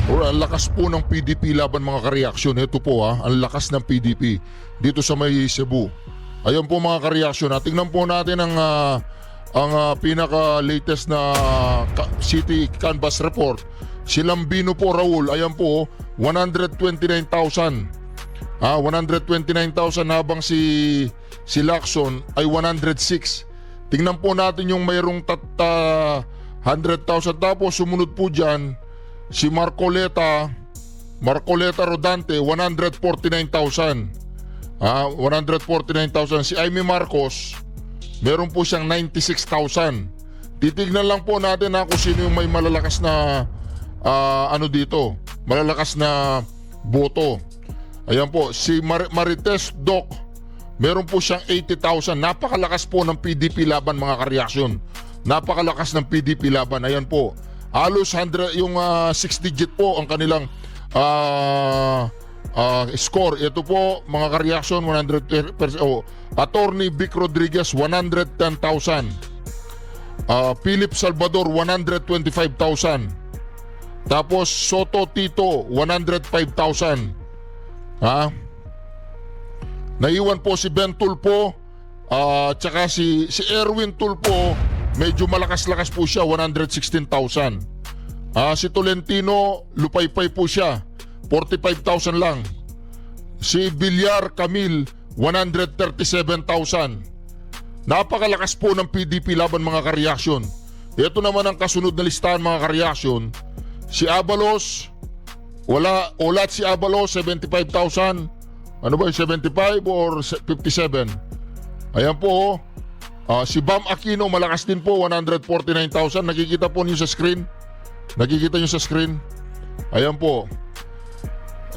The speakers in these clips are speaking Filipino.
Or ang lakas po ng PDP laban mga kareaksyon. Ito po ang lakas ng PDP dito sa may Cebu. Ayan po mga kareaksyon. Tingnan po natin ang pinaka-latest na City Canvas Report. Si Lambino po, Raul, ayan po, 129,000. 129,000 habang si Lacson ay 106. Tingnan po natin yung mayroong 100,000. Tapos sumunod po dyan, si Marcoleta Rodante, 149,000. 149,000. Si Aimee Marcos, meron po siyang 96,000. Titignan lang po natin kung sino yung may malalakas na malalakas na boto. Ayan po, si Marites Doc, meron po siyang 80,000. Napakalakas po ng PDP laban mga kareaksyon. Napakalakas ng PDP laban. Ayan po, halos 100, yung 6 digit po ang kanilang score. Ito po mga kareaksyon, 100%. Attorney Vic Rodriguez, 110,000. Philip Salvador, 125,000. Tapos Soto Tito, 105,000. Naiwan po si Ben Tulpo, tsaka si Erwin Tulpo, medyo malakas-lakas po siya, 116,000. Si Tolentino, lupay-pay po siya, 45,000 lang. Si Villar Camille, 137,000. Napakalakas po ng PDP laban mga kareaksyon. Ito naman ang kasunod na listahan mga kareaksyon. Si Abalos, ulat si Abalos, 75,000. Ano ba, 75 or 57? Ayan po. Si Bam Aquino, malakas din po, 149,000. Nakikita po niyo sa screen? Nakikita niyo sa screen? Ayan po.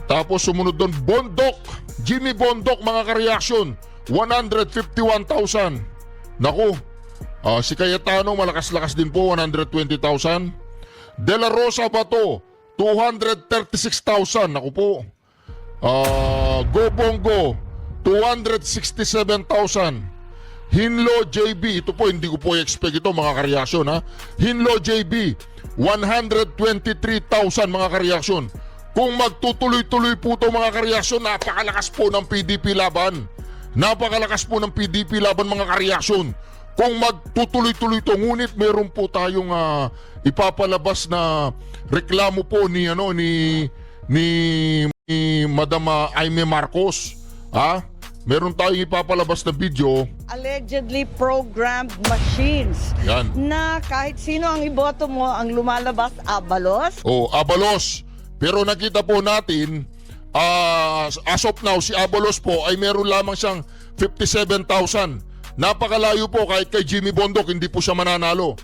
Tapos sumunod doon, Bondok, Jimmy Bondok mga kareaksyon, 151,000. Naku, si Cayetano malakas-lakas din po, 120,000. De La Rosa Bato, 236,000. Naku po. Go Bongo, 267,000. Hinlo JB, ito po hindi ko po i-expect ito mga kareaksyon Hinlo JB, 123,000 mga kareaksyon. Kung magtutuloy-tuloy po ito mga kareaksyon, napakalakas po ng PDP laban. Napakalakas po ng PDP laban mga kareaksyon. Kung magtutuloy-tuloy ito, ngunit meron po tayong ipapalabas na reklamo po ni Madam Aimee Marcos. Meron tayong ipapalabas na video. Allegedly programmed machines. Yan. Na kahit sino ang iboto mo, ang lumalabas, Abalos. Abalos. Pero nakita po natin, as of now, si Abalos po ay meron lamang siyang 57,000. Napakalayo po kahit kay Jimmy Bondok, hindi po siya mananalo.